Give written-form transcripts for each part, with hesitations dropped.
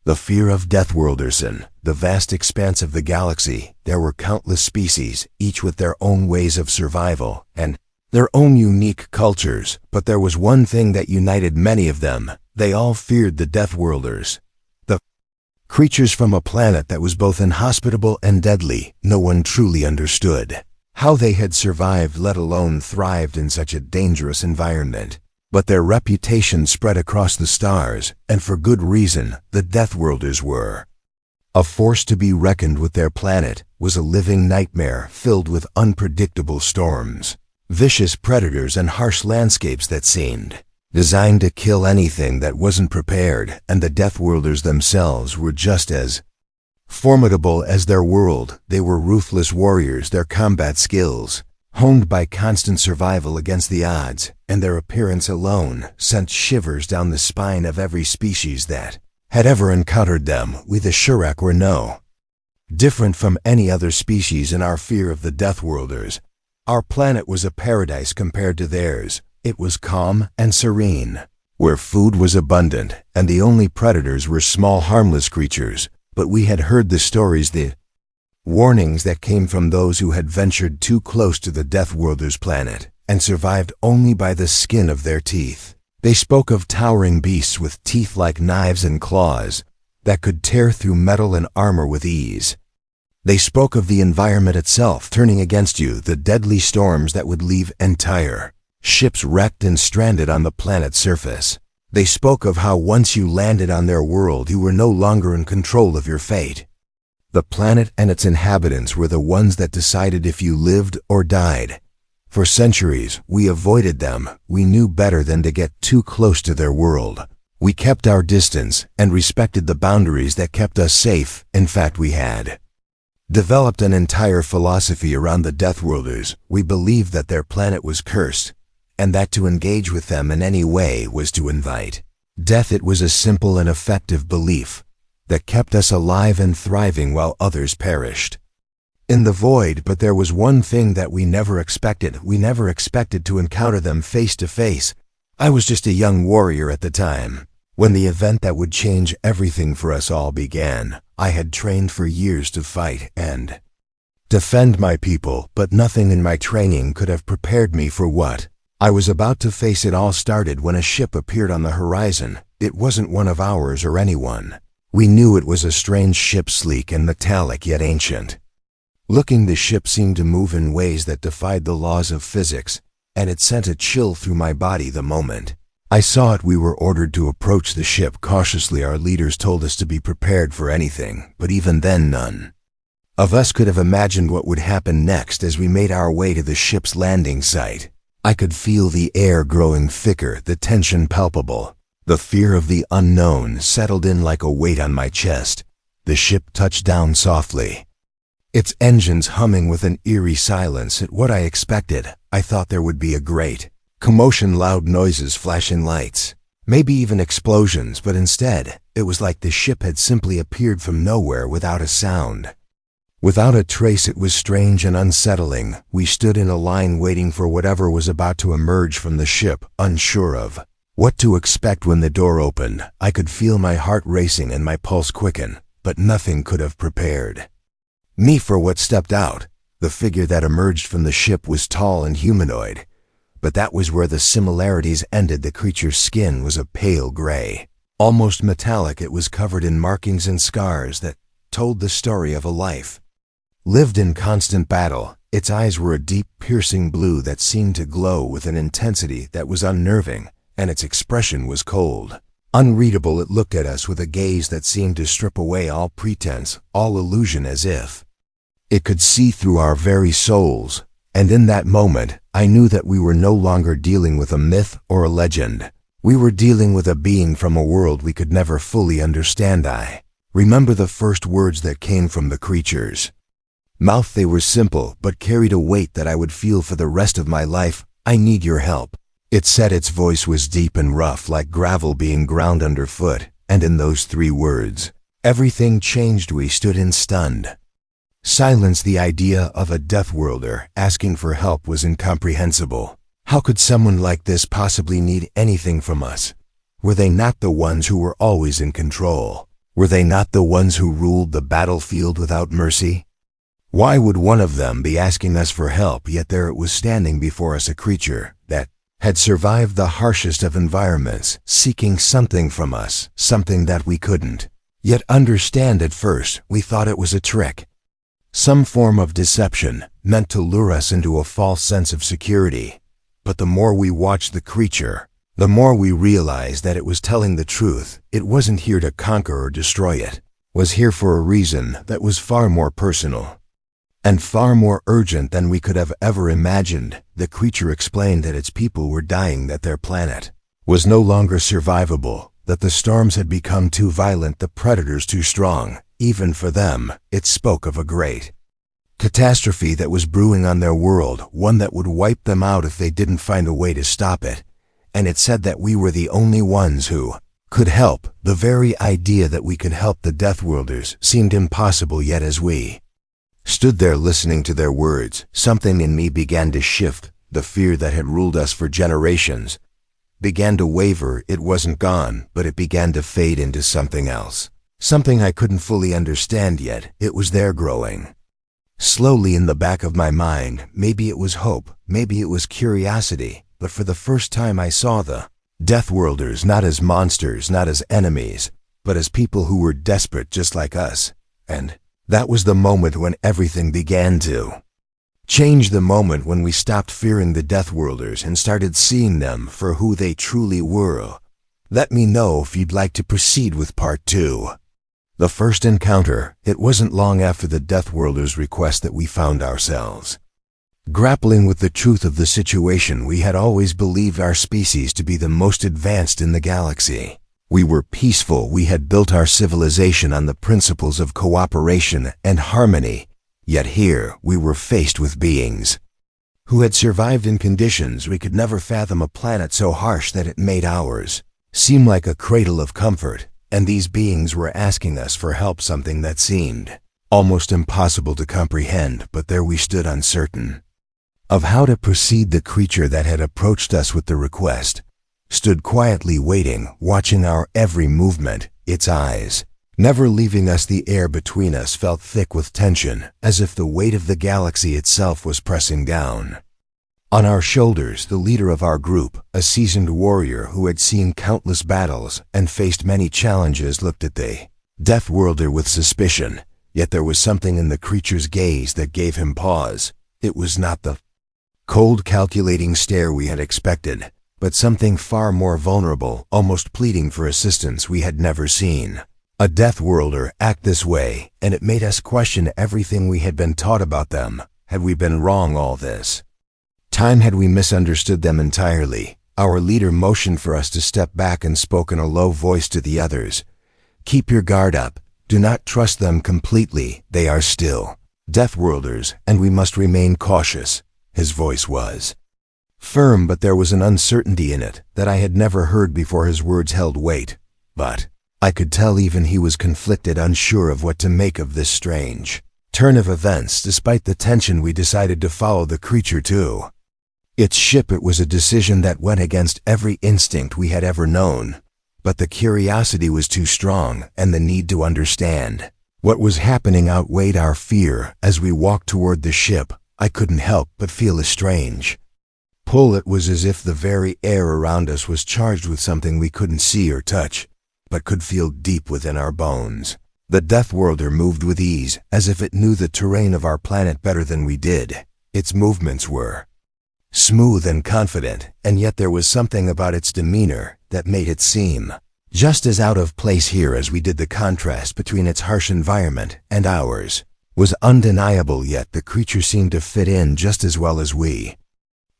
The fear of Deathworlders. In the vast expanse of the galaxy, there were countless species, each with their own ways of survival and their own unique cultures, but there was one thing that united many of them. They all feared the Deathworlders. The creatures from a planet that was both inhospitable and deadly. No one truly understood how they had survived, let alone thrived in such a dangerous environment. But their reputation spread across the stars, and for good reason. The Deathworlders were a force to be reckoned with. Their planet was a living nightmare filled with unpredictable storms, vicious predators, and harsh landscapes that seemed designed to kill anything that wasn't prepared. And the Deathworlders themselves were just as formidable as their world. They were ruthless warriors, their combat skills honed by constant survival against the odds, and their appearance alone sent shivers down the spine of every species that had ever encountered them. We the Shurak were no different from any other species in our fear of the Deathworlders. Our planet was a paradise compared to theirs. It was calm and serene, where food was abundant, and the only predators were small, harmless creatures. But we had heard the stories, the warnings that came from those who had ventured too close to the Deathworlders' planet and survived only by the skin of their teeth. They spoke of towering beasts with teeth like knives and claws that could tear through metal and armor with ease. They spoke of the environment itself turning against you, the deadly storms that would leave entire ships wrecked and stranded on the planet's surface. They spoke of how once you landed on their world, you were no longer in control of your fate. The planet and its inhabitants were the ones that decided if you lived or died. For centuries, we avoided them. We knew better than to get too close to their world. We kept our distance and respected the boundaries that kept us safe. In fact, we had developed an entire philosophy around the Deathworlders. We believed that their planet was cursed, and that to engage with them in any way was to invite death. It was a simple and effective belief that kept us alive and thriving while others perished in the void. But there was one thing that we never expected. We never expected to encounter them face to face. I was just a young warrior at the time when the event that would change everything for us all began. I had trained for years to fight and defend my people, but nothing in my training could have prepared me for what I was about to face. It all started when a ship appeared on the horizon. It wasn't one of ours or anyone. We knew it was a strange ship, sleek and metallic yet ancient looking. The ship seemed to move in ways that defied the laws of physics, and it sent a chill through my body the moment I saw it. We were ordered to approach the ship cautiously. Our leaders told us to be prepared for anything, but even then none of us could have imagined what would happen next. As we made our way to the ship's landing site, I could feel the air growing thicker, the tension palpable. The fear of the unknown settled in like a weight on my chest. The ship touched down softly, its engines humming with an eerie silence. At what I expected, I thought there would be a great commotion, loud noises, flashing lights, maybe even explosions, but instead, it was like the ship had simply appeared from nowhere without a sound, without a trace. It was strange and unsettling. We stood in a line waiting for whatever was about to emerge from the ship, unsure of what to expect. When the door opened, I could feel my heart racing and my pulse quicken, but nothing could have prepared me for what stepped out. The figure that emerged from the ship was tall and humanoid, but that was where the similarities ended. The creature's skin was a pale gray, almost metallic. It was covered in markings and scars that told the story of a life lived in constant battle. Its eyes were a deep, piercing blue that seemed to glow with an intensity that was unnerving, and its expression was cold, unreadable. It looked at us with a gaze that seemed to strip away all pretense, all illusion, as if it could see through our very souls. And in that moment, I knew that we were no longer dealing with a myth or a legend. We were dealing with a being from a world we could never fully understand. I remember the first words that came from the creature's mouth. They were simple, but carried a weight that I would feel for the rest of my life. "I need your help," it said. Its voice was deep and rough, like gravel being ground underfoot. And in those 3 words, everything changed. We stood in stunned silence. The idea of a Deathworlder asking for help was incomprehensible. How could someone like this possibly need anything from us? Were they not the ones who were always in control? Were they not the ones who ruled the battlefield without mercy? Why would one of them be asking us for help, yet there it was standing before us, a creature that had survived the harshest of environments, seeking something from us, something that we couldn't yet understand. At first, we thought it was a trick, some form of deception meant to lure us into a false sense of security. But the more we watched the creature, the more we realized that it was telling the truth. It wasn't here to conquer or destroy. It was here for a reason that was far more personal and far more urgent than we could have ever imagined. The creature explained that its people were dying, that their planet was no longer survivable, that the storms had become too violent, the predators too strong, even for them. It spoke of a great catastrophe that was brewing on their world, one that would wipe them out if they didn't find a way to stop it. And it said that we were the only ones who could help. The very idea that we could help the Deathworlders seemed impossible, yet as we stood there listening to their words, something in me began to shift. The fear that had ruled us for generations began to waver. It wasn't gone, but it began to fade into something else. Something I couldn't fully understand yet. It was there, growing slowly in the back of my mind. Maybe it was hope, maybe it was curiosity, but for the first time I saw the Deathworlders not as monsters, not as enemies, but as people who were desperate just like us. And that was the moment when everything began to change, the moment when we stopped fearing the Deathworlders and started seeing them for who they truly were. Let me know if you'd like to proceed with part 2. The first encounter. It wasn't long after the Deathworlders' request that we found ourselves grappling with the truth of the situation. We had always believed our species to be the most advanced in the galaxy. We were peaceful. We had built our civilization on the principles of cooperation and harmony. Yet here we were faced with beings who had survived in conditions we could never fathom, a planet so harsh that it made ours seem like a cradle of comfort. And these beings were asking us for help, something that seemed almost impossible to comprehend. But there we stood, uncertain of how to proceed. The creature that had approached us with the request stood quietly waiting, watching our every movement, its eyes never leaving us. The air between us felt thick with tension, as if the weight of the galaxy itself was pressing down on our shoulders. The leader of our group, a seasoned warrior who had seen countless battles and faced many challenges, looked at the Deathworlder with suspicion. Yet there was something in the creature's gaze that gave him pause. It was not the cold, calculating stare we had expected, but something far more vulnerable, almost pleading for assistance. We had never seen a Deathworlder act this way, and it made us question everything we had been taught about them. Had we been wrong all this time? Had we misunderstood them entirely? Our leader motioned for us to step back and spoke in a low voice to the others. Keep your guard up. Do not trust them completely. They are still Deathworlders, and we must remain cautious. His voice was firm, but there was an uncertainty in it that I had never heard before. His words held weight, but I could tell even he was conflicted, unsure of what to make of this strange turn of events. Despite the tension, we decided to follow the creature to its ship. It was a decision that went against every instinct we had ever known, but the curiosity was too strong, and the need to understand what was happening outweighed our fear. As we walked toward the ship, I couldn't help but feel a strange pull. It was as if the very air around us was charged with something we couldn't see or touch, but could feel deep within our bones. The Deathworlder moved with ease, as if it knew the terrain of our planet better than we did. Its movements were smooth and confident, and yet there was something about its demeanor that made it seem just as out of place here as we did. The contrast between its harsh environment and ours was undeniable, yet the creature seemed to fit in just as well as we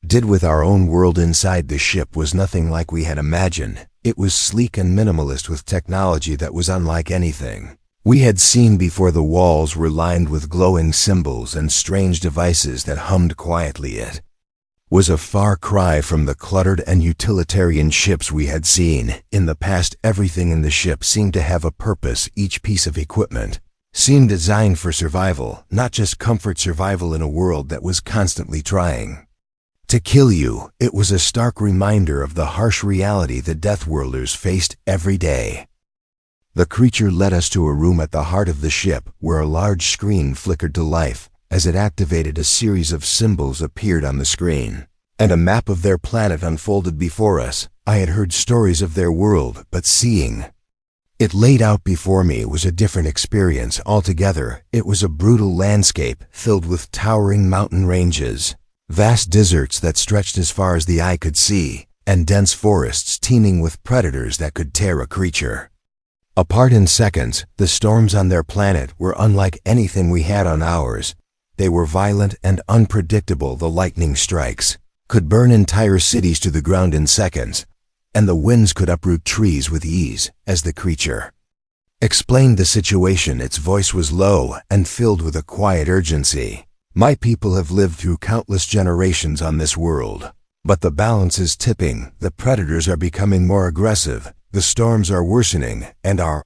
did with our own world. Inside the ship was nothing like we had imagined. It was sleek and minimalist, with technology that was unlike anything we had seen before. The walls were lined with glowing symbols and strange devices that hummed quietly. It was a far cry from the cluttered and utilitarian ships we had seen in the past. Everything in the ship seemed to have a purpose. Each piece of equipment seemed designed for survival, not just comfort. Survival in a world that was constantly trying to kill you. It was a stark reminder of the harsh reality the Deathworlders faced every day. The creature led us to a room at the heart of the ship where a large screen flickered to life. As it activated, a series of symbols appeared on the screen, and a map of their planet unfolded before us. I had heard stories of their world, but seeing it laid out before me was a different experience altogether. It was a brutal landscape filled with towering mountain ranges, vast deserts that stretched as far as the eye could see, and dense forests teeming with predators that could tear a creature apart in seconds. The storms on their planet were unlike anything we had on ours. They were violent and unpredictable. The lightning strikes could burn entire cities to the ground in seconds, and the winds could uproot trees with ease. As the creature explained the situation, its voice was low and filled with a quiet urgency. My people have lived through countless generations on this world, but the balance is tipping. The predators are becoming more aggressive, the storms are worsening, and our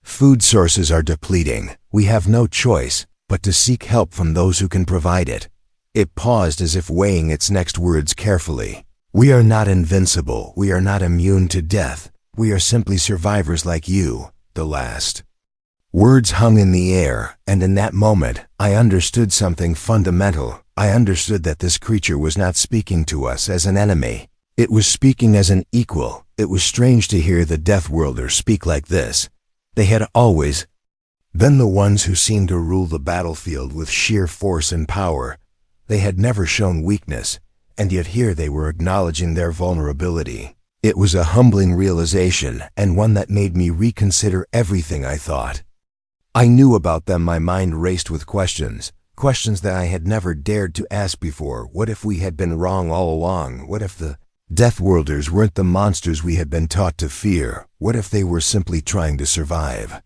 food sources are depleting. We have no choice but to seek help from those who can provide it. It paused as if weighing its next words carefully. We are not invincible. We are not immune to death. We are simply survivors like you. The last words hung in the air, and in that moment, I understood something fundamental. I understood that this creature was not speaking to us as an enemy. It was speaking as an equal. It was strange to hear the Deathworlders speak like this. They had always been the ones who seemed to rule the battlefield with sheer force and power. They had never shown weakness, and yet here they were acknowledging their vulnerability. It was a humbling realization, and one that made me reconsider everything I thought I knew about them. My mind raced with questions that I had never dared to ask before. What if we had been wrong all along? What if the Deathworlders weren't the monsters we had been taught to fear? What if they were simply trying to survive?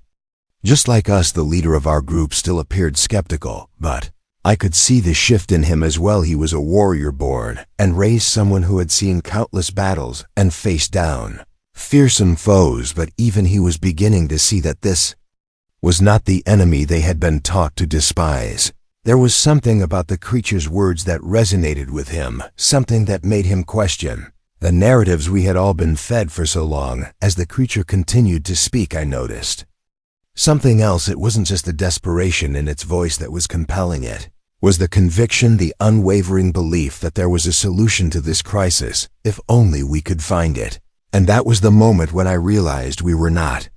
Just like us, the leader of our group still appeared skeptical, but I could see the shift in him as well. He was a warrior born and raised, someone who had seen countless battles and faced down fearsome foes, but even he was beginning to see that this was not the enemy they had been taught to despise. There was something about the creature's words that resonated with him, something that made him question the narratives we had all been fed for so long. As the creature continued to speak, I noticed something else. It wasn't just the desperation in its voice that was compelling. It was the conviction, the unwavering belief that there was a solution to this crisis, if only we could find it. And that was the moment when I realized we were not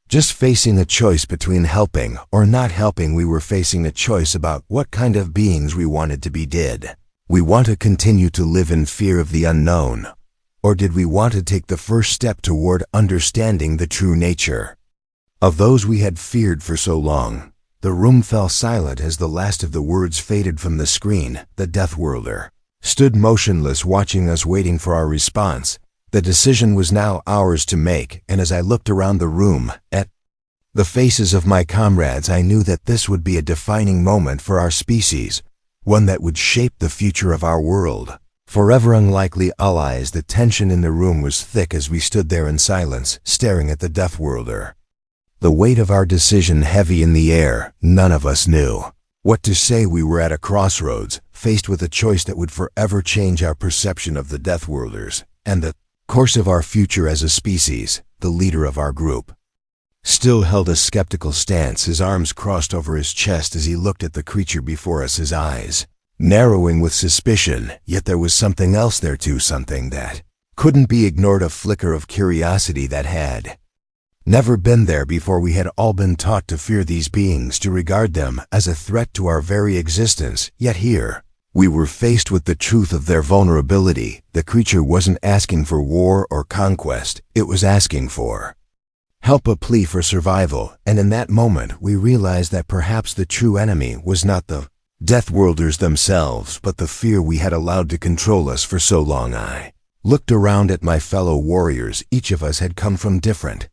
just facing a choice between helping or not helping. We were facing a choice about what kind of beings we wanted to be. Did we want to continue to live in fear of the unknown, or did we want to take the first step toward understanding the true nature of those we had feared for so long? The room fell silent as the last of the words faded from the screen. The Deathworlder stood motionless, watching us, waiting for our response. The decision was now ours to make, and as I looked around the room at the faces of my comrades, I knew that this would be a defining moment for our species, one that would shape the future of our world. Forever unlikely allies. The tension in the room was thick as we stood there in silence, staring at the Deathworlder. The weight of our decision heavy in the air. None of us knew what to say. We were at a crossroads, faced with a choice that would forever change our perception of the Deathworlders and the course of our future as a species. The leader of our group still held a skeptical stance, his arms crossed over his chest as he looked at the creature before us, his eyes narrowing with suspicion. Yet there was something else there too, something that couldn't be ignored, a flicker of curiosity that had never been there before. We had all been taught to fear these beings, to regard them as a threat to our very existence, yet here we were faced with the truth of their vulnerability. The creature wasn't asking for war or conquest, it was asking for help, a plea for survival. And in that moment, we realized that perhaps the true enemy was not the Deathworlders themselves, but the fear we had allowed to control us for so long. I looked around at my fellow warriors. Each of us had come from different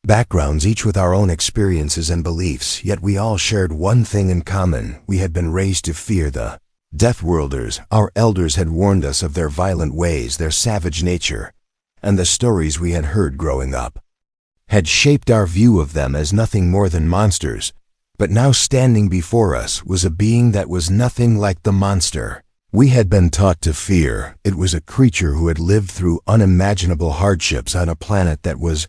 backgrounds, each with our own experiences and beliefs, yet we all shared one thing in common. We had been raised to fear the Deathworlders. Our elders had warned us of their violent ways, their savage nature, and the stories we had heard growing up had shaped our view of them as nothing more than monsters. But now standing before us was a being that was nothing like the monster we had been taught to fear. It was a creature who had lived through unimaginable hardships on a planet that was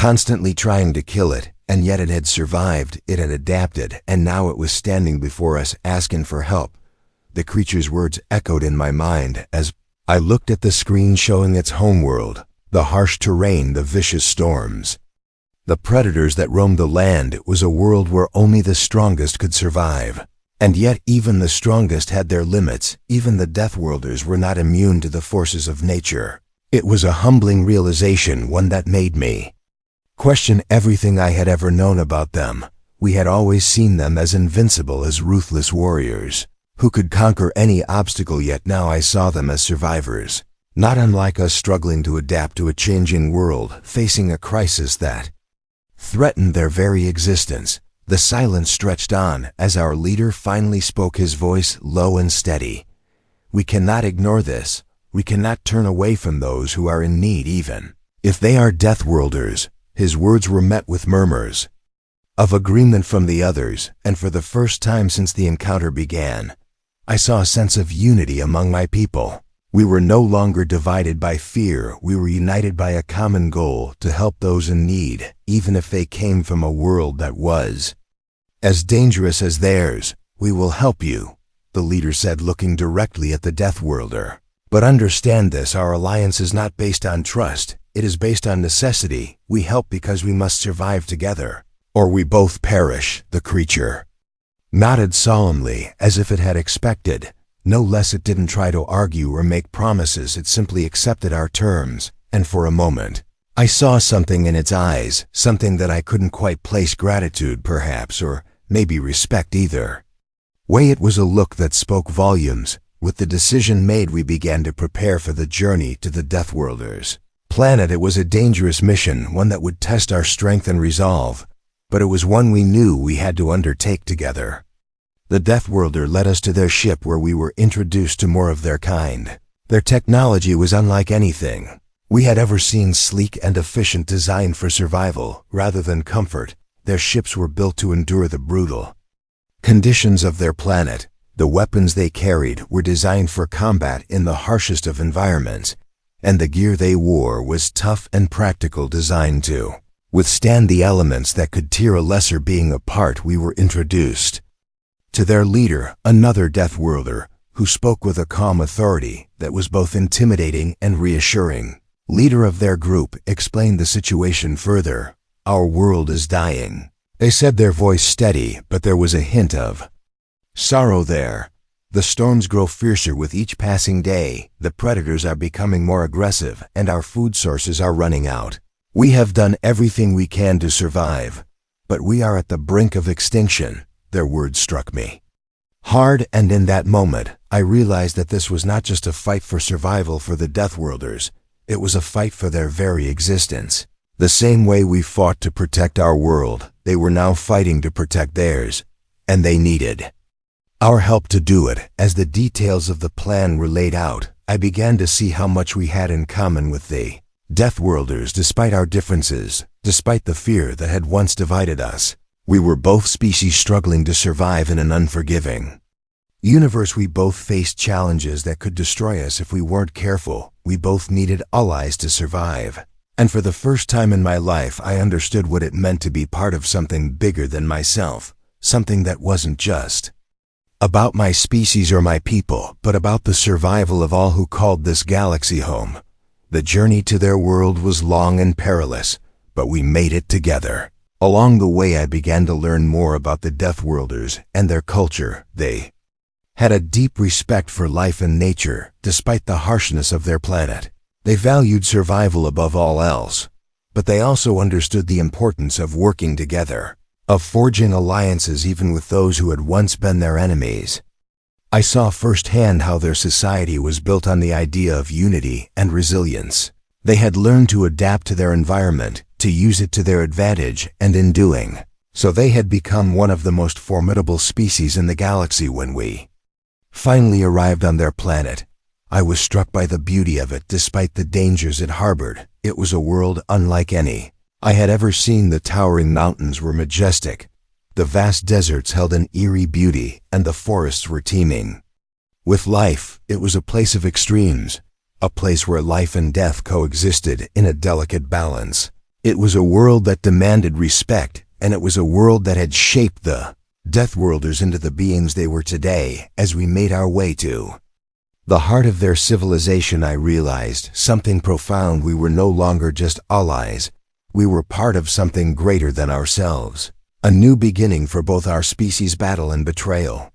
constantly trying to kill it, and yet it had survived, it had adapted, and now it was standing before us asking for help. The creature's words echoed in my mind as I looked at the screen showing its homeworld, the harsh terrain, the vicious storms, the predators that roamed the land. It was a world where only the strongest could survive. And yet even the strongest had their limits. Even the Deathworlders were not immune to the forces of nature. It was a humbling realization, one that made me question everything I had ever known about them. We had always seen them as invincible, as ruthless warriors who could conquer any obstacle, yet now I saw them as survivors, not unlike us, struggling to adapt to a changing world, facing a crisis that threatened their very existence. The silence stretched on as our leader finally spoke, his voice low and steady. We cannot ignore this. We cannot turn away from those who are in need, even if they are Deathworlders. His words were met with murmurs of agreement from the others, and for the first time since the encounter began, I saw a sense of unity among my people. We were no longer divided by fear. We were united by a common goal: to help those in need, even if they came from a world that was as dangerous as theirs. We will help you, the leader said, looking directly at the Deathworlder. But understand this, our alliance is not based on trust. It is based on necessity. We help because we must survive together, or we both perish. The creature nodded solemnly, as if it had expected. No less, it didn't try to argue or make promises. It simply accepted our terms, and for a moment, I saw something in its eyes, something that I couldn't quite place. Gratitude, perhaps, or maybe respect. Either way, it was a look that spoke volumes. With the decision made, we began to prepare for the journey to the Deathworlders' planet. It was a dangerous mission, one that would test our strength and resolve, but it was one we knew we had to undertake together. The Deathworlder led us to their ship, where we were introduced to more of their kind. Their technology was unlike anything we had ever seen, sleek and efficient, designed for survival rather than comfort. Their ships were built to endure the brutal conditions of their planet. The weapons they carried were designed for combat in the harshest of environments, and the gear they wore was tough and practical, designed to withstand the elements that could tear a lesser being apart. We were introduced to their leader, another Deathworlder, who spoke with a calm authority that was both intimidating and reassuring. Leader of their group explained the situation further. Our world is dying, they said, their voice steady, but there was a hint of sorrow there. The storms grow fiercer with each passing day. The predators are becoming more aggressive, and our food sources are running out. We have done everything we can to survive, but we are at the brink of extinction. Their words struck me hard, and in that moment, I realized that this was not just a fight for survival for the Deathworlders. It was a fight for their very existence. The same way we fought to protect our world, they were now fighting to protect theirs, and they needed our help to do it. As the details of the plan were laid out, I began to see how much we had in common with the Deathworlders. Despite our differences, despite the fear that had once divided us, we were both species struggling to survive in an unforgiving universe. We both faced challenges that could destroy us if we weren't careful. We both needed allies to survive. And for the first time in my life, I understood what it meant to be part of something bigger than myself, something that wasn't just about my species or my people, but about the survival of all who called this galaxy home. The journey to their world was long and perilous, but we made it together. Along the way, I began to learn more about the Deathworlders and their culture. They had a deep respect for life and nature, despite the harshness of their planet. They valued survival above all else, but they also understood the importance of working together, of forging alliances even with those who had once been their enemies. I saw firsthand how their society was built on the idea of unity and resilience. They had learned to adapt to their environment, to use it to their advantage, and in doing so they had become one of the most formidable species in the galaxy. When we finally arrived on their planet, I was struck by the beauty of it. Despite the dangers it harbored, it was a world unlike any I had ever seen. The towering mountains were majestic, the vast deserts held an eerie beauty, and the forests were teeming with life. It was a place of extremes, a place where life and death coexisted in a delicate balance. It was a world that demanded respect, and it was a world that had shaped the Deathworlders into the beings they were today as we made our way to the heart of their civilization. I realized something profound. We were no longer just allies. We were part of something greater than ourselves. A new beginning for both our species' battle and betrayal.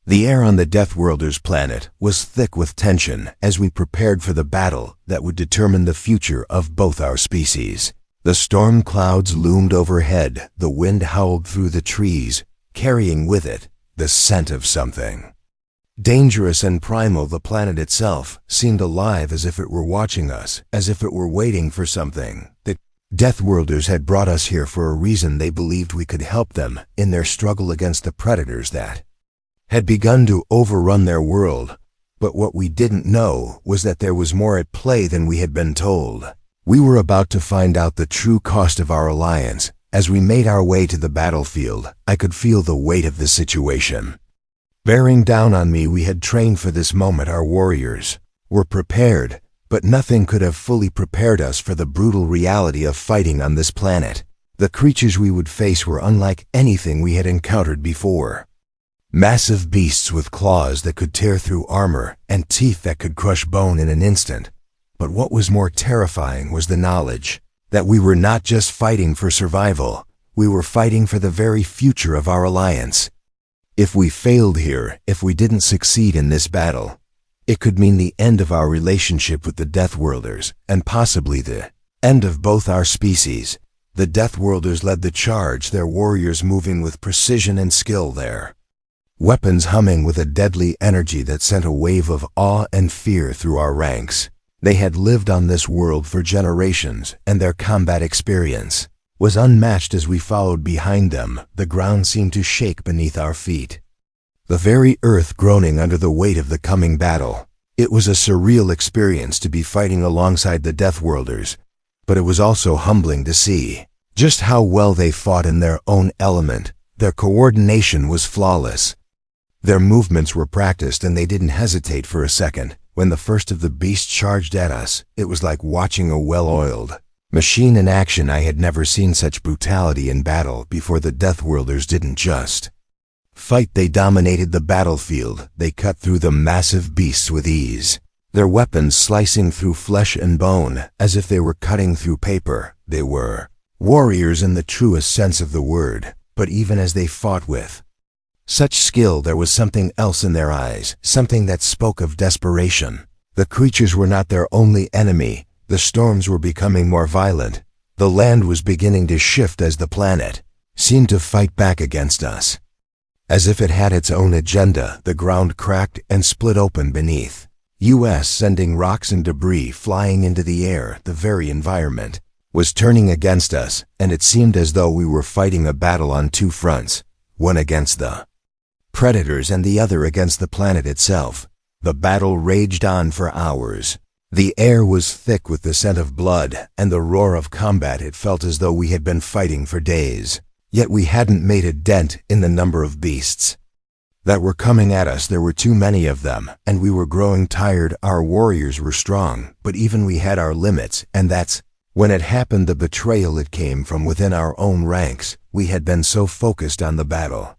The air on the Deathworlders planet was thick with tension as we prepared for the battle that would determine the future of both our species. The storm clouds loomed overhead, the wind howled through the trees, carrying with it the scent of something dangerous and primal. The planet itself seemed alive, as if it were watching us, as if it were waiting for something. The Deathworlders had brought us here for a reason. They believed we could help them in their struggle against the predators that had begun to overrun their world. But what we didn't know was that there was more at play than we had been told. We were about to find out the true cost of our alliance. As we made our way to the battlefield, I could feel the weight of the situation bearing down on me. We had trained for this moment. Our warriors were prepared, but nothing could have fully prepared us for the brutal reality of fighting on this planet. The creatures we would face were unlike anything we had encountered before. Massive beasts with claws that could tear through armor and teeth that could crush bone in an instant. But what was more terrifying was the knowledge that we were not just fighting for survival, we were fighting for the very future of our alliance. If we failed here, if we didn't succeed in this battle, it could mean the end of our relationship with the Deathworlders, and possibly the end of both our species. The Deathworlders led the charge, their warriors moving with precision and skill, their weapons humming with a deadly energy that sent a wave of awe and fear through our ranks. They had lived on this world for generations, and their combat experience was unmatched. As we followed behind them, the ground seemed to shake beneath our feet, the very earth groaning under the weight of the coming battle. It was a surreal experience to be fighting alongside the Deathworlders, but it was also humbling to see just how well they fought in their own element. Their coordination was flawless. Their movements were practiced, and they didn't hesitate for a second. When the first of the beasts charged at us, it was like watching a well-oiled machine in action. I had never seen such brutality in battle before. The Deathworlders didn't just fight, they dominated the battlefield. They cut through the massive beasts with ease, their weapons slicing through flesh and bone as if they were cutting through paper. They were warriors in the truest sense of the word, but even as they fought with such skill, there was something else in their eyes, something that spoke of desperation. The creatures were not their only enemy. The storms were becoming more violent. The land was beginning to shift as the planet seemed to fight back against us. As if it had its own agenda, the ground cracked and split open beneath us, sending rocks and debris flying into the air. The very environment was turning against us, and it seemed as though we were fighting a battle on two fronts, one against the predators and the other against the planet itself. The battle raged on for hours. The air was thick with the scent of blood and the roar of combat. It felt as though we had been fighting for days, yet we hadn't made a dent in the number of beasts that were coming at us. There were too many of them, and we were growing tired. Our warriors were strong, but even we had our limits, and that's when it happened. The betrayal, it came from within our own ranks. We had been so focused on the battle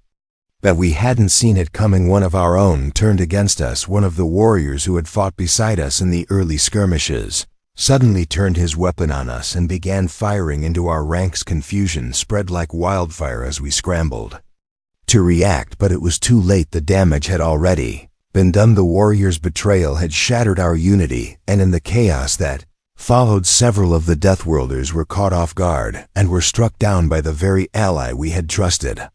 that we hadn't seen it coming. One of our own turned against us. One of the warriors who had fought beside us in the early skirmishes suddenly turned his weapon on us and began firing into our ranks. Confusion spread like wildfire as we scrambled to react, but it was too late. The damage had already been done. The warriors' betrayal had shattered our unity, and in the chaos that followed, several of the Deathworlders were caught off guard and were struck down by the very ally we had trusted.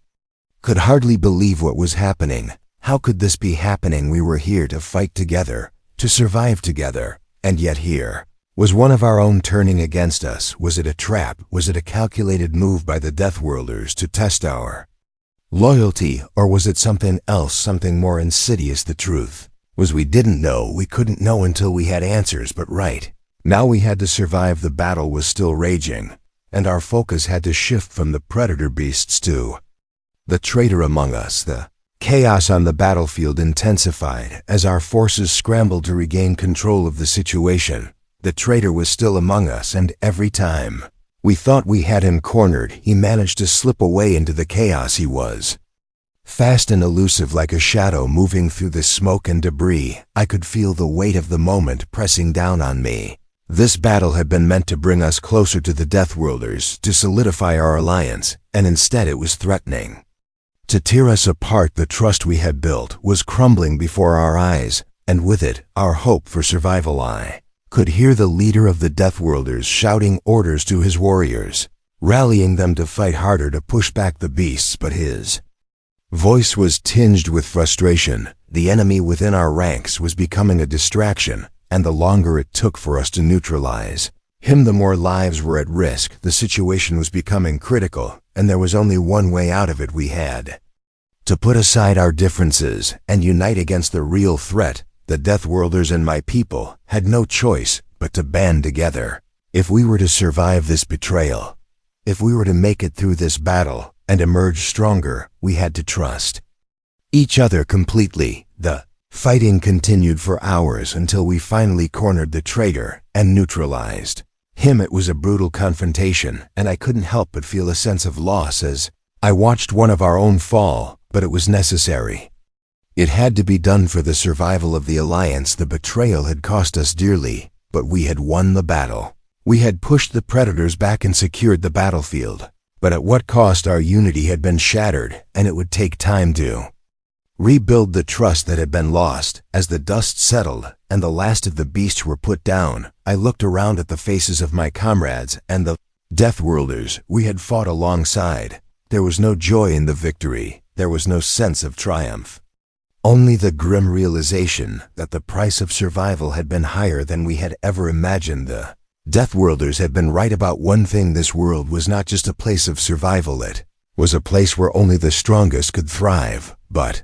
Could hardly believe what was happening. How could this be happening? We were here to fight together, to survive together, and yet here was one of our own turning against us. Was it a trap? Was it a calculated move by the Deathworlders to test our loyalty, or was it something else, something more insidious? The truth was we didn't know. We couldn't know until we had answers, but right now we had to survive. The battle was still raging, and our focus had to shift from the predator beasts to the traitor among us. The chaos on the battlefield intensified as our forces scrambled to regain control of the situation. The traitor was still among us, and every time We thought we had him cornered. He managed to slip away into the chaos he was. Fast and elusive like a shadow moving through the smoke and debris, I could feel the weight of the moment pressing down on me. This battle had been meant to bring us closer to the Deathworlders, to solidify our alliance, and instead it was threatening. To tear us apart, the trust we had built was crumbling before our eyes, and with it, our hope for survival. I could hear the leader of the Deathworlders shouting orders to his warriors, rallying them to fight harder to push back the beasts, but his voice was tinged with frustration. The enemy within our ranks was becoming a distraction, and the longer it took for us to neutralize him, the more lives were at risk. The situation was becoming critical, and there was only one way out of it. We had to put aside our differences and unite against the real threat. The Deathworlders and my people had no choice but to band together. If we were to survive this betrayal, if we were to make it through this battle and emerge stronger, we had to trust each other completely. The fighting continued for hours until we finally cornered the traitor and neutralized him. It was a brutal confrontation, and I couldn't help but feel a sense of loss as I watched one of our own fall, but it was necessary. It had to be done for the survival of the Alliance. The betrayal had cost us dearly, but we had won the battle. We had pushed the predators back and secured the battlefield, but at what cost? Our unity had been shattered, and it would take time to rebuild the trust that had been lost. As the dust settled and the last of the beasts were put down, I looked around at the faces of my comrades and the Deathworlders we had fought alongside. There was no joy in the victory. There was no sense of triumph. Only the grim realization that the price of survival had been higher than we had ever imagined. The Deathworlders had been right about one thing: this world was not just a place of survival, it was a place where only the strongest could thrive. But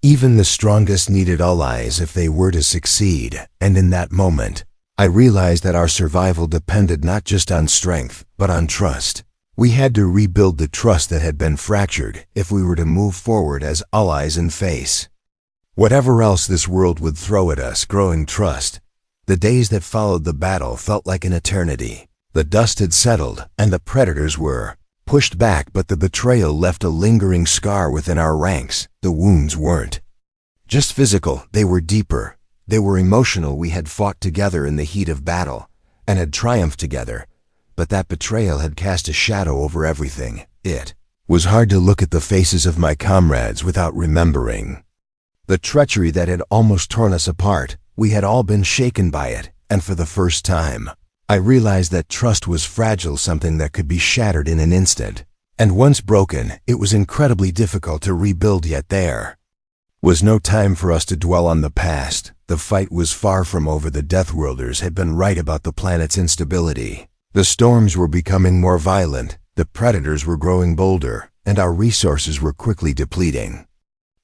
even the strongest needed allies if they were to succeed, and in that moment, I realized that our survival depended not just on strength, but on trust. We had to rebuild the trust that had been fractured if we were to move forward as allies and face whatever else this world would throw at us. Growing trust. The days that followed the battle felt like an eternity. The dust had settled, and the predators were pushed back, but the betrayal left a lingering scar within our ranks. The wounds weren't just physical, they were deeper. They were emotional. We had fought together in the heat of battle, and had triumphed together, but that betrayal had cast a shadow over everything. It was hard to look at the faces of my comrades without remembering the treachery that had almost torn us apart. We had all been shaken by it, and for the first time, I realized that trust was fragile, something that could be shattered in an instant. And once broken, it was incredibly difficult to rebuild. Yet there was no time for us to dwell on the past. The fight was far from over. The Deathworlders had been right about the planet's instability. The storms were becoming more violent, the predators were growing bolder, and our resources were quickly depleting.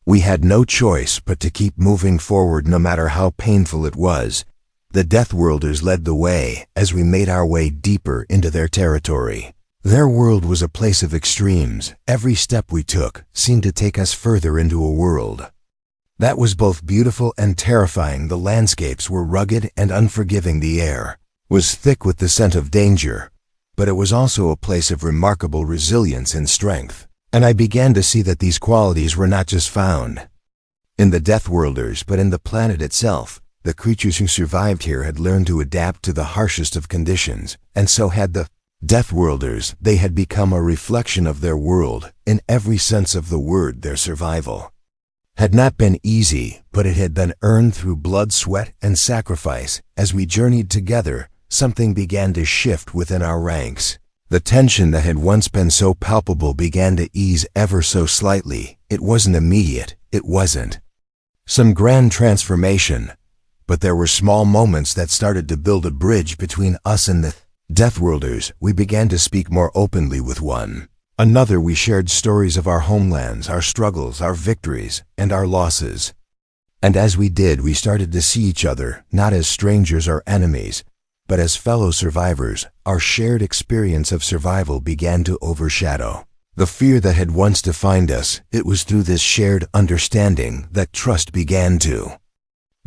We had no choice but to keep moving forward no matter how painful it was. The Deathworlders led the way as we made our way deeper into their territory. Their world was a place of extremes. Every step we took seemed to take us further into a world that was both beautiful and terrifying. The landscapes were rugged and unforgiving. The air was thick with the scent of danger, but it was also a place of remarkable resilience and strength. And I began to see that these qualities were not just found in the Deathworlders, but in the planet itself. The creatures who survived here had learned to adapt to the harshest of conditions, and so had the Deathworlders. They had become a reflection of their world. In every sense of the word, their survival had not been easy, but it had been earned through blood, sweat, and sacrifice. As we journeyed together, something began to shift within our ranks. The tension that had once been so palpable began to ease ever so slightly. It wasn't immediate. It wasn't some grand transformation, but there were small moments that started to build a bridge between us and the Deathworlders. We began to speak more openly with one another. We shared stories of our homelands, our struggles, our victories, and our losses. And as we did, we started to see each other not as strangers or enemies, but as fellow survivors. Our shared experience of survival began to overshadow the fear that had once defined us. It was through this shared understanding that trust began to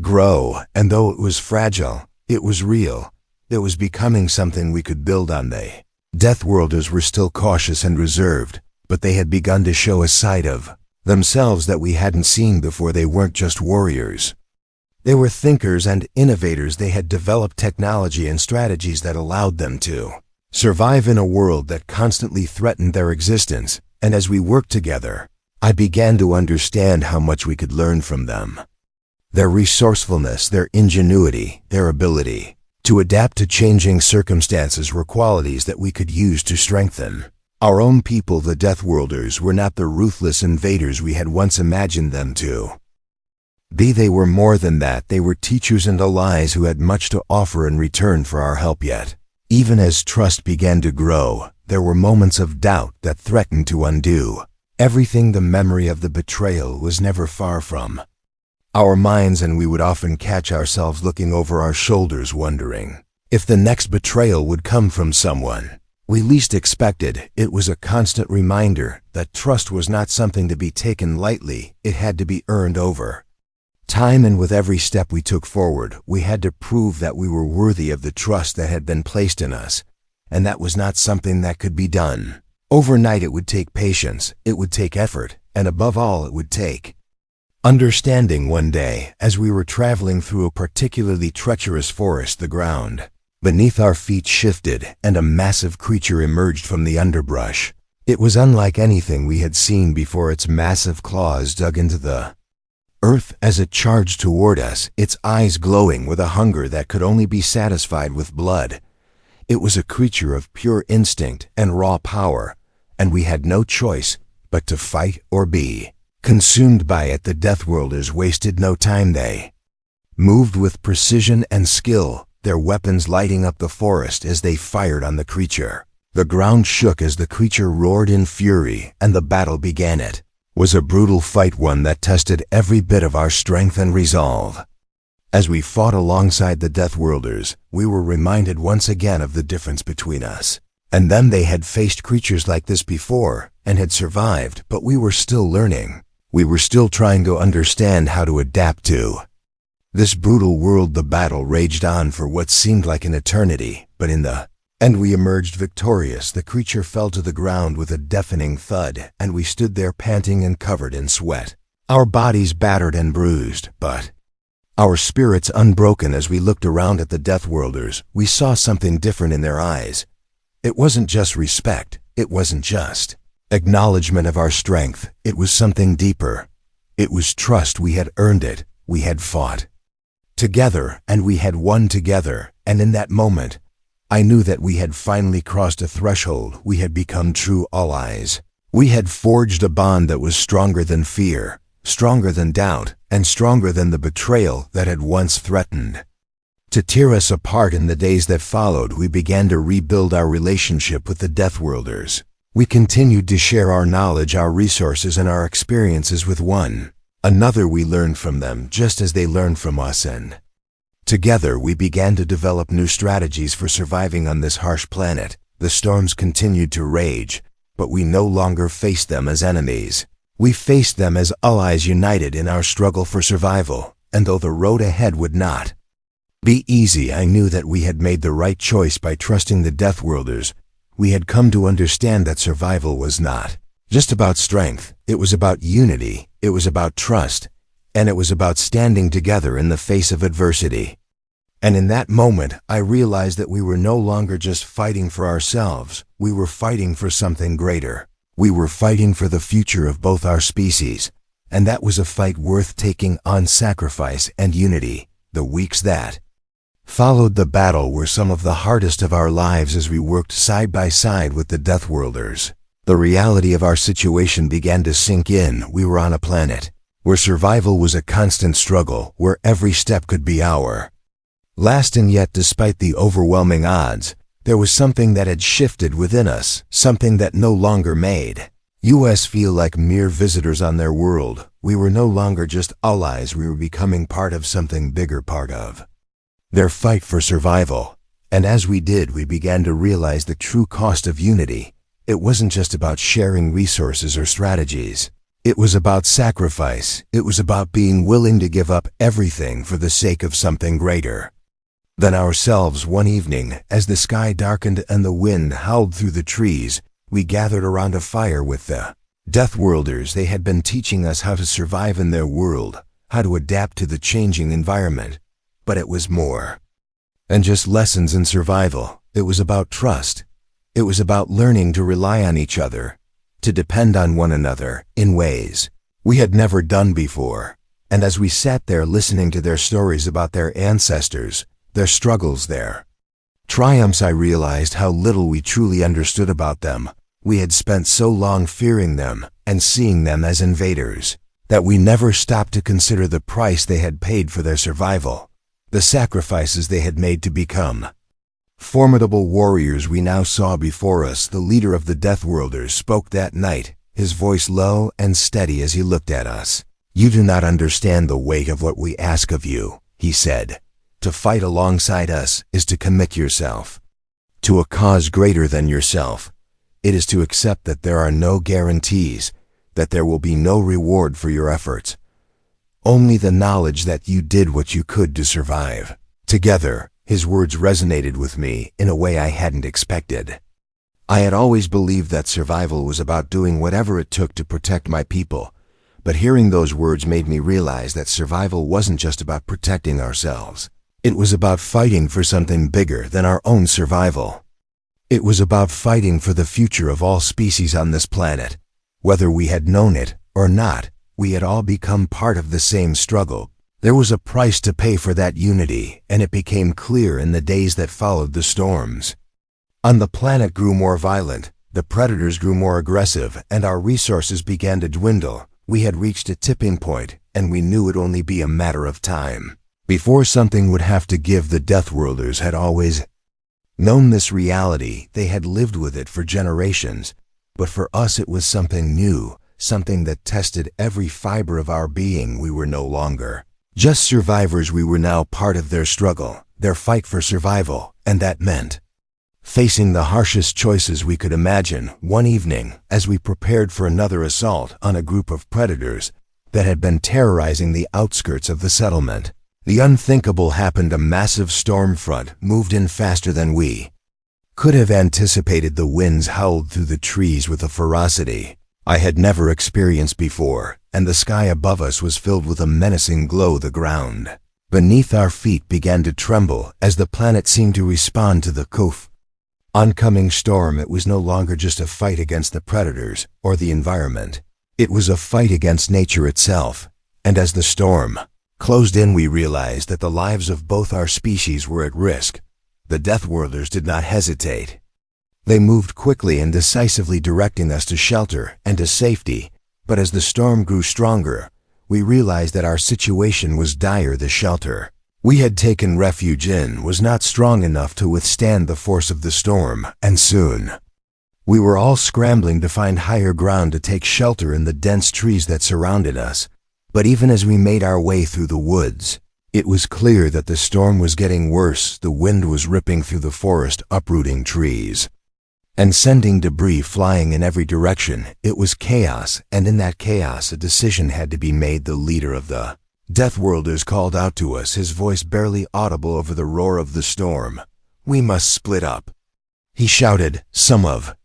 grow, and though it was fragile, it was real. It was becoming something we could build on. The Deathworlders were still cautious and reserved, but they had begun to show a side of themselves that we hadn't seen before. They weren't just warriors. They were thinkers and innovators. They had developed technology and strategies that allowed them to survive in a world that constantly threatened their existence, and as we worked together, I began to understand how much we could learn from them. Their resourcefulness, their ingenuity, their ability to adapt to changing circumstances were qualities that we could use to strengthen our own people. The Deathworlders were not the ruthless invaders we had once imagined them to be. They were more than that. They were teachers and allies who had much to offer in return for our help. Yet, even as trust began to grow, there were moments of doubt that threatened to undo everything. The memory of the betrayal was never far from our minds, and we would often catch ourselves looking over our shoulders, wondering if the next betrayal would come from someone we least expected. It was a constant reminder that trust was not something to be taken lightly. It had to be earned over time, and with every step we took forward, we had to prove that we were worthy of the trust that had been placed in us, and that was not something that could be done overnight. It would take patience, it would take effort, and above all, it would take understanding. One day, as we were traveling through a particularly treacherous forest, the ground beneath our feet shifted, and a massive creature emerged from the underbrush. It was unlike anything we had seen before. Its massive claws dug into the earth as it charged toward us, its eyes glowing with a hunger that could only be satisfied with blood. It was a creature of pure instinct and raw power, and we had no choice but to fight or be consumed by it. The Deathworlders wasted no time. They moved with precision and skill, their weapons lighting up the forest as they fired on the creature. The ground shook as the creature roared in fury, and the battle began. It was a brutal fight, one that tested every bit of our strength and resolve. As we fought alongside the Deathworlders, we were reminded once again of the difference between us and them. They had faced creatures like this before and had survived, but we were still learning. We were still trying to understand how to adapt to this brutal world. The battle raged on for what seemed like an eternity, but in the end we emerged victorious. The creature fell to the ground with a deafening thud, and we stood there panting and covered in sweat, our bodies battered and bruised, but our spirits unbroken. As we looked around at the Deathworlders, we saw something different in their eyes. It wasn't just respect, it wasn't just acknowledgement of our strength, it was something deeper. It was trust. We had earned it, we had fought together, and we had won together, and in that moment, I knew that we had finally crossed a threshold. We had become true allies. We had forged a bond that was stronger than fear, stronger than doubt, and stronger than the betrayal that had once threatened to tear us apart. In the days that followed, we began to rebuild our relationship with the Deathworlders. We continued to share our knowledge, our resources, and our experiences with one another. We learned from them just as they learned from us, and together we began to develop new strategies for surviving on this harsh planet. The storms continued to rage, but we no longer faced them as enemies. We faced them as allies, united in our struggle for survival. And though the road ahead would not be easy, I knew that we had made the right choice by trusting the Deathworlders. We had come to understand that survival was not just about strength. It was about unity, it was about trust, and it was about standing together in the face of adversity. And in that moment, I realized that we were no longer just fighting for ourselves. We were fighting for something greater. We were fighting for the future of both our species, and that was a fight worth taking on. Sacrifice and unity. The weeks that followed the battle were some of the hardest of our lives as we worked side by side with the Deathworlders. The reality of our situation began to sink in. We were on a planet where survival was a constant struggle, where every step could be our last. And yet, despite the overwhelming odds, there was something that had shifted within us, something that no longer made us feel like mere visitors on their world. We were no longer just allies, we were becoming part of something bigger, part of their fight for survival. And as we did, we began to realize the true cost of unity. It wasn't just about sharing resources or strategies. It was about sacrifice. It was about being willing to give up everything for the sake of something greater. Then ourselves one evening, as the sky darkened and the wind howled through the trees, we gathered around a fire with the Deathworlders. They had been teaching us how to survive in their world, how to adapt to the changing environment. But it was more than just lessons in survival. It was about trust. It was about learning to rely on each other, to depend on one another in ways we had never done before. And as we sat there listening to their stories about their ancestors, their struggles, their triumphs, I realized how little we truly understood about them. We had spent so long fearing them and seeing them as invaders that we never stopped to consider the price they had paid for their survival, the sacrifices they had made to become formidable warriors we now saw before us. The leader of the Deathworlders spoke that night, his voice low and steady as he looked at us. "You do not understand the weight of what we ask of you," he said. "To fight alongside us is to commit yourself to a cause greater than yourself. It is to accept that there are no guarantees, that there will be no reward for your efforts. Only the knowledge that you did what you could to survive." Together, his words resonated with me in a way I hadn't expected. I had always believed that survival was about doing whatever it took to protect my people, but hearing those words made me realize that survival wasn't just about protecting ourselves. It was about fighting for something bigger than our own survival. It was about fighting for the future of all species on this planet. Whether we had known it or not, we had all become part of the same struggle. There was a price to pay for that unity, and it became clear in the days that followed. The storms on the planet grew more violent, the predators grew more aggressive, and our resources began to dwindle. We had reached a tipping point, and we knew it'd only be a matter of time before something would have to give. The Deathworlders had always known this reality. They had lived with it for generations, but for us it was something new, something that tested every fiber of our being. We were no longer just survivors. We were now part of their struggle, their fight for survival, and that meant facing the harshest choices we could imagine. One evening, as we prepared for another assault on a group of predators that had been terrorizing the outskirts of the settlement, the unthinkable happened. A massive storm front moved in faster than we could have anticipated. The winds howled through the trees with a ferocity I had never experienced before, and the sky above us was filled with a menacing glow. The ground beneath our feet began to tremble as the planet seemed to respond to the oncoming storm. It was no longer just a fight against the predators or the environment. It was a fight against nature itself. And as the storm closed in, we realized that the lives of both our species were at risk. The Deathworlders did not hesitate. They moved quickly and decisively, directing us to shelter and to safety. But as the storm grew stronger, we realized that our situation was dire. The shelter we had taken refuge in was not strong enough to withstand the force of the storm, and soon we were all scrambling to find higher ground to take shelter in the dense trees that surrounded us. But even as we made our way through the woods, it was clear that the storm was getting worse. The wind was ripping through the forest, uprooting trees and sending debris flying in every direction. It was chaos, and in that chaos a decision had to be made. The leader of the Deathworlders called out to us, his voice barely audible over the roar of the storm. "We must split up," he shouted. "Some of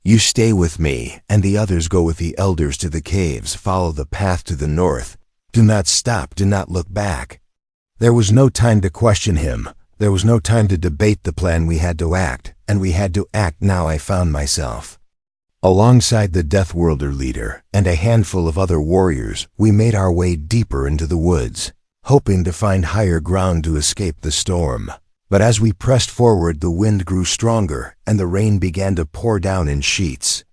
you stay with me, and the others go with the elders to the caves. Follow the path to the north. Do not stop, do not look back." There was no time to question him. There was no time to debate the plan. We had to act, and we had to act now. I found myself alongside the Deathworlder leader and a handful of other warriors. We made our way deeper into the woods, hoping to find higher ground to escape the storm. But as we pressed forward, the wind grew stronger and the rain began to pour down in sheets.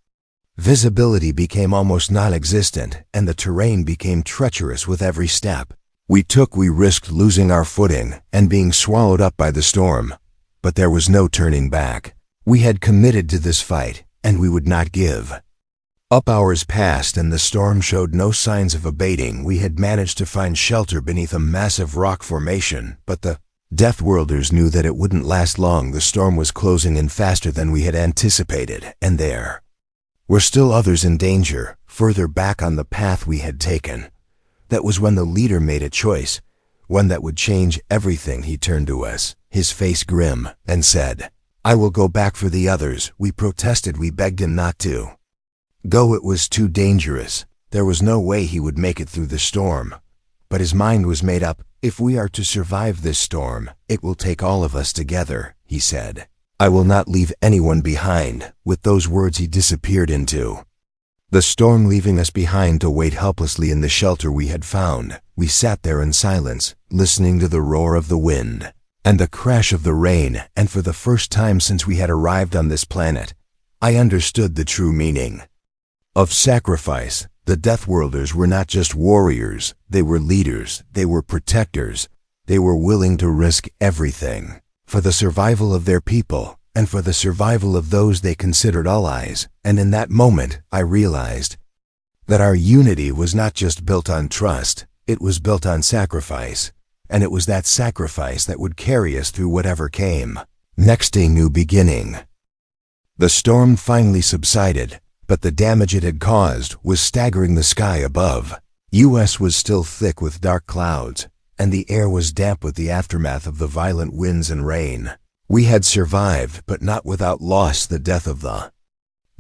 Visibility became almost non-existent, and the terrain became treacherous with every step we took. We risked losing our footing and being swallowed up by the storm. But there was no turning back. We had committed to this fight, and we would not give up. Hours passed and the storm showed no signs of abating. We had managed to find shelter beneath a massive rock formation, but the Deathworlders knew that it wouldn't last long. The storm was closing in faster than we had anticipated, and there were still others in danger, further back on the path we had taken. That was when the leader made a choice. one that would change everything. He turned to us, his face grim, and said, "I will go back for the others." We protested. We begged him not to go. It was too dangerous. There was no way he would make it through the storm. But his mind was made up. "If we are to survive this storm, it will take all of us together," he said. "I will not leave anyone behind." With those words he disappeared into the storm, leaving us behind to wait helplessly in the shelter we had found. We sat there in silence, listening to the roar of the wind and the crash of the rain, and for the first time since we had arrived on this planet, I understood the true meaning of sacrifice. The Deathworlders were not just warriors, they were leaders, they were protectors. They were willing to risk everything for the survival of their people and for the survival of those they considered allies. And in that moment, I realized that our unity was not just built on trust, it was built on sacrifice. And it was that sacrifice that would carry us through whatever came. Next, a new beginning. The storm finally subsided, but the damage it had caused was staggering. The sky above us was still thick with dark clouds, and the air was damp with the aftermath of the violent winds and rain. We had survived, but not without loss. The death of the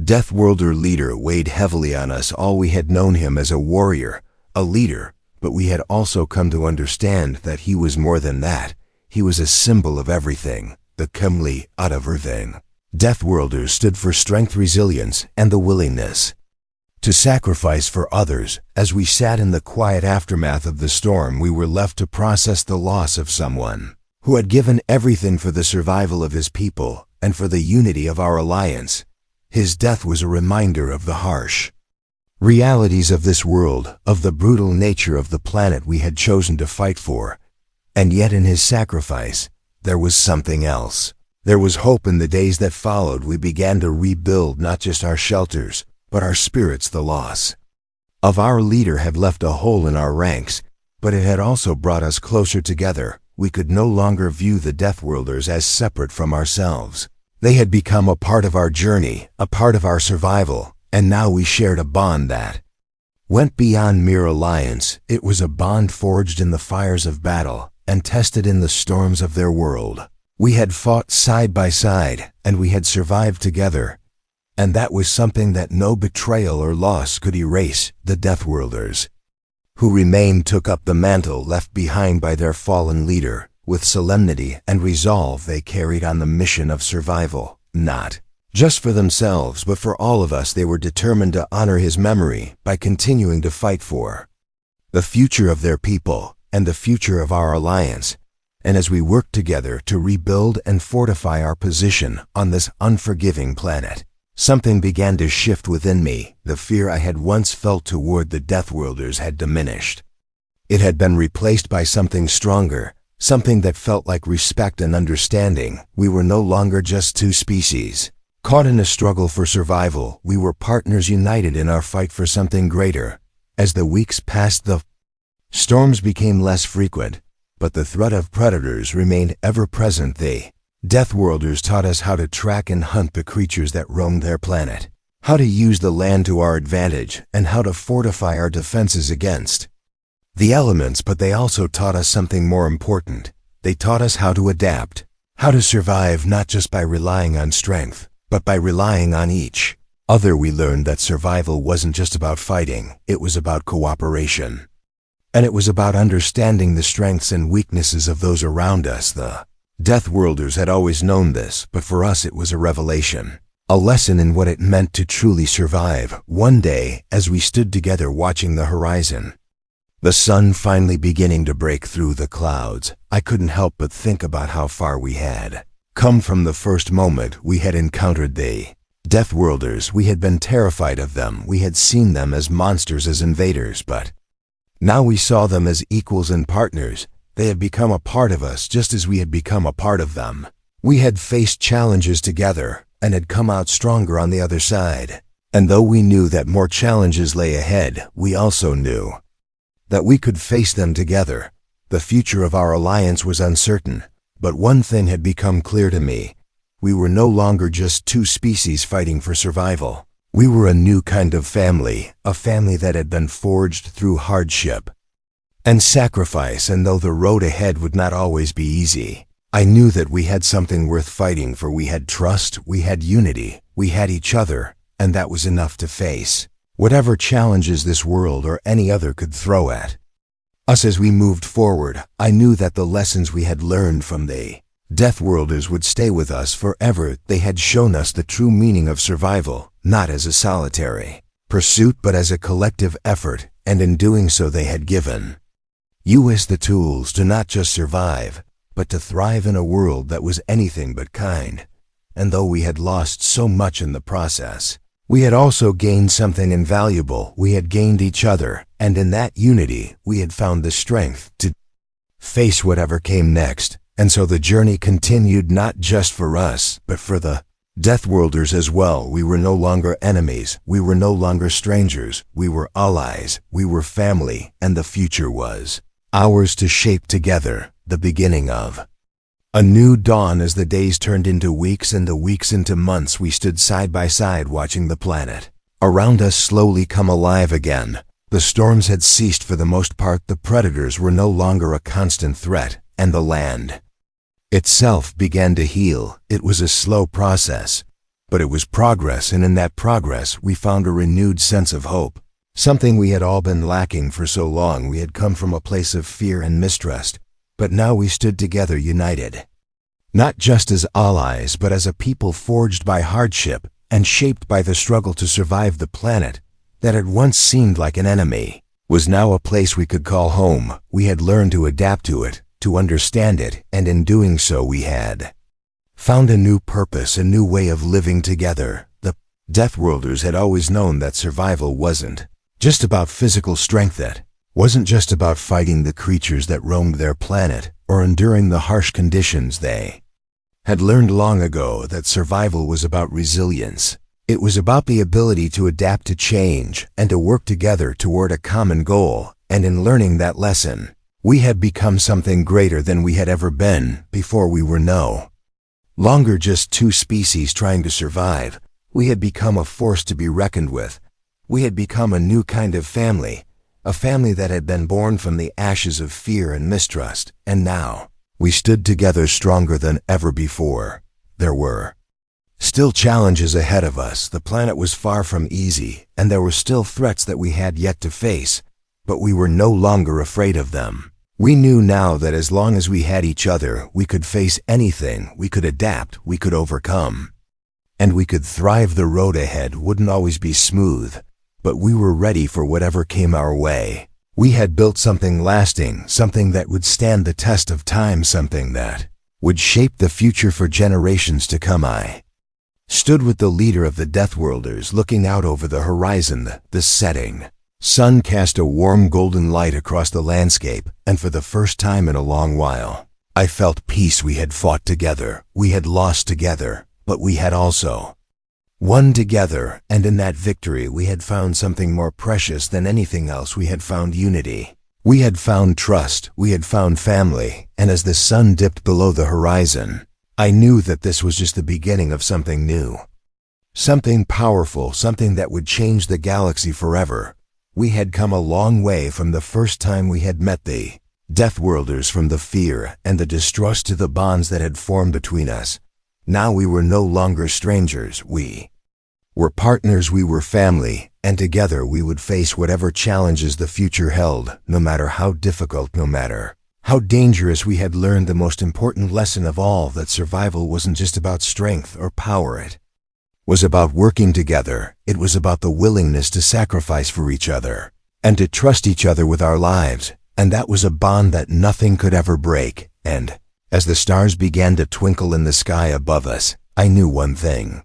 Deathworlder leader weighed heavily on us. All we had known him as a warrior, a leader, but we had also come to understand that he was more than that. He was a symbol of everything, the comely out of everything. Deathworlders stood for strength, resilience, and the willingness to sacrifice for others. As we sat in the quiet aftermath of the storm, we were left to process the loss of someone who had given everything for the survival of his people and for the unity of our alliance. His death was a reminder of the harsh realities of this world, of the brutal nature of the planet we had chosen to fight for. And yet in his sacrifice, there was something else. There was hope. In the days that followed, we began to rebuild not just our shelters, but our spirits. The loss of our leader had left a hole in our ranks, but it had also brought us closer together. We could no longer view the Deathworlders as separate from ourselves. They had become a part of our journey, a part of our survival, and now we shared a bond that went beyond mere alliance. It was a bond forged in the fires of battle and tested in the storms of their world. We had fought side by side, and we had survived together. And that was something that no betrayal or loss could erase. The Deathworlders who remained took up the mantle left behind by their fallen leader. With solemnity and resolve, they carried on the mission of survival, not just for themselves, but for all of us. They were determined to honor his memory by continuing to fight for the future of their people and the future of our alliance. And as we worked together to rebuild and fortify our position on this unforgiving planet, something began to shift within me. The fear I had once felt toward the Deathworlders had diminished. It had been replaced by something stronger, something that felt like respect and understanding. We were no longer just two species caught in a struggle for survival. We were partners united in our fight for something greater. As the weeks passed, the storms became less frequent, but the threat of predators remained ever present. The Deathworlders taught us how to track and hunt the creatures that roamed their planet, how to use the land to our advantage, and how to fortify our defenses against the elements. But they also taught us something more important. They taught us how to adapt, how to survive not just by relying on strength, but by relying on each other. We learned that survival wasn't just about fighting, it was about cooperation. And it was about understanding the strengths and weaknesses of those around us. The Deathworlders had always known this, but for us it was a revelation, a lesson in what it meant to truly survive. One day, as we stood together watching the horizon, the sun finally beginning to break through the clouds, I couldn't help but think about how far we had come from the first moment we had encountered the Deathworlders. We had been terrified of them. We had seen them as monsters, as invaders, but now we saw them as equals and partners. They had become a part of us just as we had become a part of them. We had faced challenges together and had come out stronger on the other side. And though we knew that more challenges lay ahead, we also knew that we could face them together. The future of our alliance was uncertain, but one thing had become clear to me. We were no longer just two species fighting for survival. We were a new kind of family, a family that had been forged through hardship, and sacrifice, and though the road ahead would not always be easy, I knew that we had something worth fighting for. We had trust, we had unity, we had each other, and that was enough to face whatever challenges this world or any other could throw at us. As we moved forward, I knew that the lessons we had learned from the Deathworlders would stay with us forever. They had shown us the true meaning of survival, not as a solitary pursuit but as a collective effort, and in doing so they had given us the tools to not just survive, but to thrive in a world that was anything but kind. And though we had lost so much in the process, we had also gained something invaluable. We had gained each other, and in that unity, we had found the strength to face whatever came next. And so the journey continued, not just for us, but for the Deathworlders as well. We were no longer enemies. We were no longer strangers. We were allies. We were family, and the future was ours to shape together, the beginning of a new dawn. As the days turned into weeks and the weeks into months, we stood side by side watching the planet around us slowly come alive again. The storms had ceased for the most part. The predators were no longer a constant threat, and the land itself began to heal. It was a slow process, but it was progress, and in that progress we found a renewed sense of hope, something we had all been lacking for so long. We had come from a place of fear and mistrust, but now we stood together united, not just as allies, but as a people forged by hardship and shaped by the struggle to survive. The planet that had once seemed like an enemy was now a place we could call home. We had learned to adapt to it, to understand it, and in doing so we had found a new purpose, a new way of living together. The Deathworlders had always known that survival wasn't just about physical strength, that wasn't just about fighting the creatures that roamed their planet or enduring the harsh conditions. They had learned long ago that survival was about resilience. It was about the ability to adapt to change and to work together toward a common goal. And in learning that lesson, we had become something greater than we had ever been before. We were no longer just two species trying to survive. We had become a force to be reckoned with. We had become a new kind of family, a family that had been born from the ashes of fear and mistrust. And now, we stood together stronger than ever before. There were still challenges ahead of us. The planet was far from easy, and there were still threats that we had yet to face, but we were no longer afraid of them. We knew now that as long as we had each other, we could face anything, we could adapt, we could overcome, and we could thrive. The road ahead wouldn't always be smooth, but we were ready for whatever came our way. We had built something lasting, something that would stand the test of time, something that would shape the future for generations to come. I stood with the leader of the Deathworlders, looking out over the horizon. The setting sun cast a warm golden light across the landscape, and for the first time in a long while, I felt peace. We had fought together, we had lost together, but we had also won together, and in that victory we had found something more precious than anything else. We had found unity. We had found trust. We had found family. And as the sun dipped below the horizon, I knew that this was just the beginning of something new, something powerful, something that would change the galaxy forever. We had come a long way from the first time we had met the Deathworlders, from the fear and the distrust to the bonds that had formed between us. Now we were no longer strangers. We were partners, we were family, and together we would face whatever challenges the future held, no matter how difficult, no matter how dangerous. We had learned the most important lesson of all, that survival wasn't just about strength or power. It was about working together. It was about the willingness to sacrifice for each other and to trust each other with our lives. And that was a bond that nothing could ever break. And as the stars began to twinkle in the sky above us, I knew one thing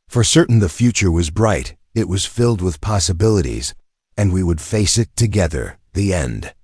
for certain: the future was bright. It was filled with possibilities, and we would face it together. The end.